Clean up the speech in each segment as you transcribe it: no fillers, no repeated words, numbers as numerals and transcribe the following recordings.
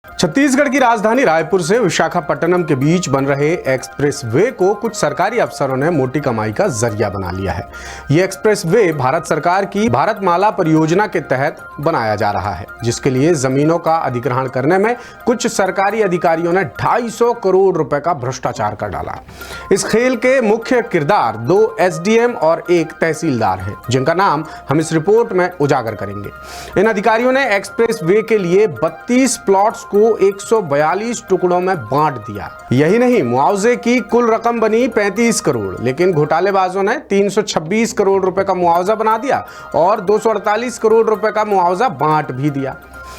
छत्तीसगढ़ की राजधानी रायपुर से विशाखापट्टनम के बीच बन रहे एक्सप्रेस वे को कुछ सरकारी अफसरों ने मोटी कमाई का जरिया बना लिया है। ये एक्सप्रेस वे भारत सरकार की भारतमाला परियोजना के तहत बनाया जा रहा है, जिसके लिए जमीनों का अधिग्रहण करने में कुछ सरकारी अधिकारियों ने 250 करोड़ रुपए का भ्रष्टाचार कर डाला। इस खेल के मुख्य किरदार 2 SDM और 1 तहसीलदार हैं, जिनका नाम हम इस रिपोर्ट में उजागर करेंगे। इन अधिकारियों ने एक्सप्रेस वे के लिए 32 प्लॉट्स को 142 टुकड़ों में बांट दिया। यही नहीं, मुआवजे की कुल रकम बनी 35 करोड़, लेकिन घोटालेबाजों ने 326 करोड़ रुपए का मुआवजा बना दिया और 248 करोड़ रुपए का मुआवजा बांट भी दिया।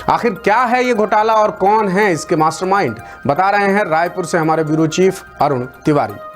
आखिर क्या है ये घोटाला और कौन है इसके मास्टरमाइंड, बता रहे हैं रायपुर से हमारे ब्यूरो चीफ अरुण तिवारी।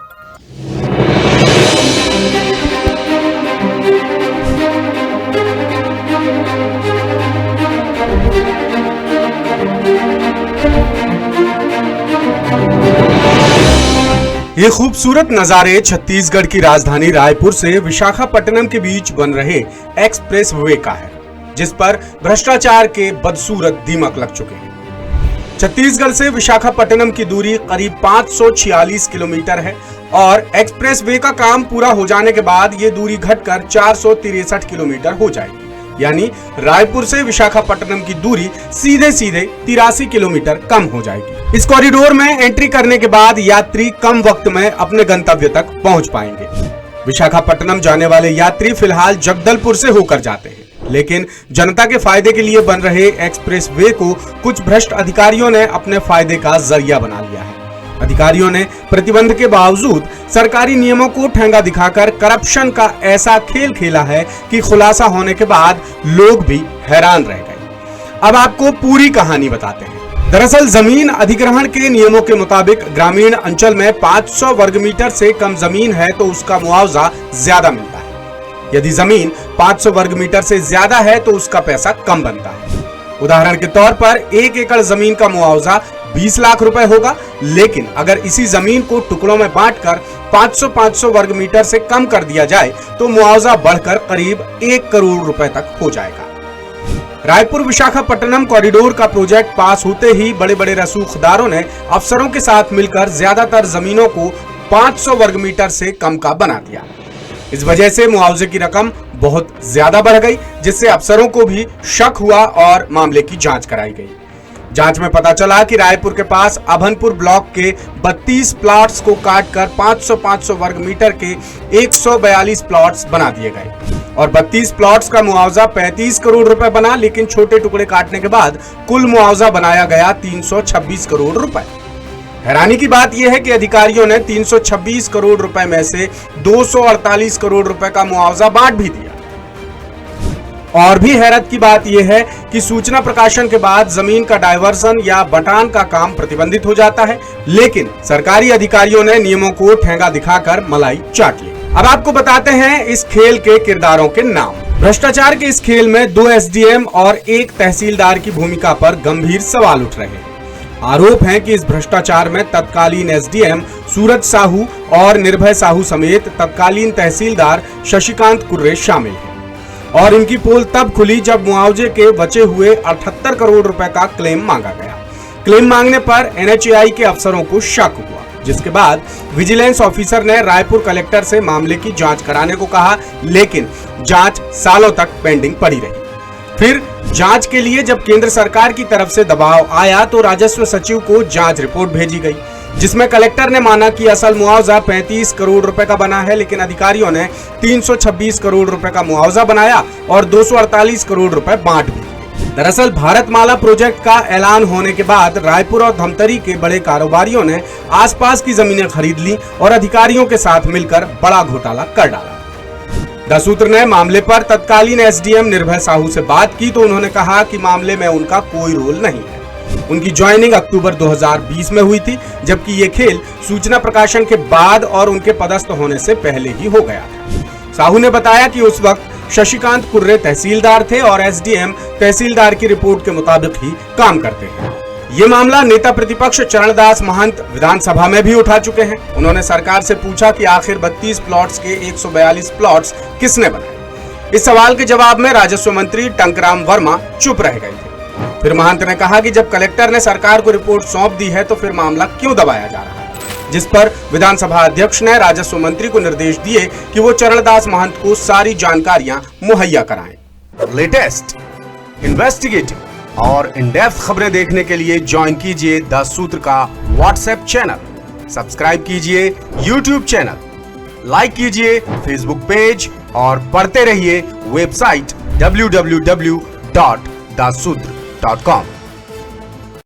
ये खूबसूरत नजारे छत्तीसगढ़ की राजधानी रायपुर से विशाखापट्टनम के बीच बन रहे एक्सप्रेस वे का है, जिस पर भ्रष्टाचार के बदसूरत दीमक लग चुके हैं। छत्तीसगढ़ से विशाखापट्टनम की दूरी करीब 546 किलोमीटर है और एक्सप्रेस वे का काम पूरा हो जाने के बाद ये दूरी घटकर 463 किलोमीटर हो जाएगी। यानी रायपुर से विशाखापट्टनम की दूरी सीधे 83 किलोमीटर कम हो जाएगी। इस कॉरिडोर में एंट्री करने के बाद यात्री कम वक्त में अपने गंतव्य तक पहुंच पाएंगे। विशाखापट्टनम जाने वाले यात्री फिलहाल जगदलपुर से होकर जाते हैं, लेकिन जनता के फायदे के लिए बन रहे एक्सप्रेस वे को कुछ भ्रष्ट अधिकारियों ने अपने फायदे का जरिया बना लिया है। अधिकारियों ने प्रतिबंध के बावजूद सरकारी नियमों को ठेंगा दिखाकर करप्शन का ऐसा खेल खेला है कि खुलासा होने के बाद लोग भी हैरान रह गए। अब आपको पूरी कहानी बताते हैं। दरअसल जमीन अधिग्रहण के नियमों के मुताबिक ग्रामीण अंचल में 500 वर्ग मीटर से कम जमीन है तो उसका मुआवजा ज्यादा मिलता है। यदि जमीन 500 वर्ग मीटर से ज्यादा है तो उसका पैसा कम बनता है। उदाहरण के तौर पर 1 एकड़ जमीन का मुआवजा 20 लाख रुपए होगा, लेकिन अगर इसी जमीन को टुकड़ों में बांटकर 500 वर्ग मीटर से कम कर दिया जाए तो मुआवजा बढ़कर करीब 1 करोड़ रुपए तक हो जाएगा। रायपुर विशाखापट्टनम कॉरिडोर का प्रोजेक्ट पास होते ही बड़े बड़े रसूखदारों ने अफसरों के साथ मिलकर ज्यादातर जमीनों को 500 वर्ग मीटर से कम का बना दिया। इस वजह से मुआवजे की रकम बहुत ज्यादा बढ़ गई, जिससे अफसरों को भी शक हुआ और मामले की जांच कराई गई। जांच में पता चला कि रायपुर के पास अभनपुर ब्लॉक के 32 प्लॉट्स को काटकर 500 वर्ग मीटर के 142 प्लॉट्स बना दिए गए और 32 प्लॉट्स का मुआवजा 35 करोड़ रुपए बना, लेकिन छोटे टुकड़े काटने के बाद कुल मुआवजा बनाया गया 326 करोड़ रुपए। हैरानी की बात यह है कि अधिकारियों ने 326 करोड़ रुपए में से 248 करोड़ रुपए का मुआवजा बांट भी दिया। और भी हैरत की बात यह है कि सूचना प्रकाशन के बाद जमीन का डायवर्सन या बंटान का काम प्रतिबंधित हो जाता है, लेकिन सरकारी अधिकारियों ने नियमों को ठेंगा दिखाकर मलाई चाट ली। अब आपको बताते हैं इस खेल के किरदारों के नाम। भ्रष्टाचार के इस खेल में 2 SDM और 1 तहसीलदार की भूमिका पर गंभीर सवाल उठ रहे हैं। आरोप है कि इस भ्रष्टाचार में तत्कालीन SDM सूरज साहू और निर्भय साहू समेत तत्कालीन तहसीलदार शशिकांत कुर्रे शामिल हैं और इनकी पोल तब खुली जब मुआवजे के बचे हुए 78 करोड़ रुपए का क्लेम मांगा गया। क्लेम मांगने पर NHAI के अफसरों को शक हुआ, जिसके बाद विजिलेंस ऑफिसर ने रायपुर कलेक्टर से मामले की जांच कराने को कहा, लेकिन जांच सालों तक पेंडिंग पड़ी रही। फिर जांच के लिए जब केंद्र सरकार की तरफ से दबाव आया तो राजस्व सचिव को जांच रिपोर्ट भेजी गई, जिसमें कलेक्टर ने माना कि असल मुआवजा 35 करोड़ रुपए का बना है, लेकिन अधिकारियों ने 326 करोड़ रुपए का मुआवजा बनाया और 248 करोड़ रुपए बांट दिए। दरअसल भारतमाला प्रोजेक्ट का ऐलान होने के बाद रायपुर और धमतरी के बड़े कारोबारियों ने आसपास की जमीनें खरीद ली और अधिकारियों के साथ मिलकर बड़ा घोटाला कर डाला। द सूत्र ने मामले पर तत्कालीन SDM निर्भय साहू से बात की तो उन्होंने कहा कि मामले में उनका कोई रोल नहीं है। उनकी ज्वाइनिंग अक्टूबर 2020 में हुई थी, जबकि ये खेल सूचना प्रकाशन के बाद और उनके पदस्थ होने से पहले ही हो गया था। साहू ने बताया कि उस वक्त शशिकांत कुर्रे तहसीलदार थे और SDM तहसीलदार की रिपोर्ट के मुताबिक ही काम करते हैं। ये मामला नेता प्रतिपक्ष चरणदास महंत विधानसभा में भी उठा चुके हैं। उन्होंने सरकार से पूछा कि आखिर 32 प्लॉट्स के 142 प्लॉट्स किसने बनाए। इस सवाल के जवाब में राजस्व मंत्री टंकराम वर्मा चुप रह गए थे। फिर महंत ने कहा कि जब कलेक्टर ने सरकार को रिपोर्ट सौंप दी है तो फिर मामला क्यों दबाया जा रहा है, जिस पर विधानसभा अध्यक्ष ने राजस्व मंत्री को निर्देश दिए कि वो चरणदास महंत को सारी जानकारियां मुहैया कराएं। लेटेस्ट, इन्वेस्टिगेटिव और इन डेप्थ खबरें देखने के लिए ज्वाइन कीजिए द सूत्र का व्हाट्सएप चैनल, सब्सक्राइब कीजिए यूट्यूब चैनल, लाइक कीजिए फेसबुक पेज और पढ़ते रहिए वेबसाइट www.dasudra.com।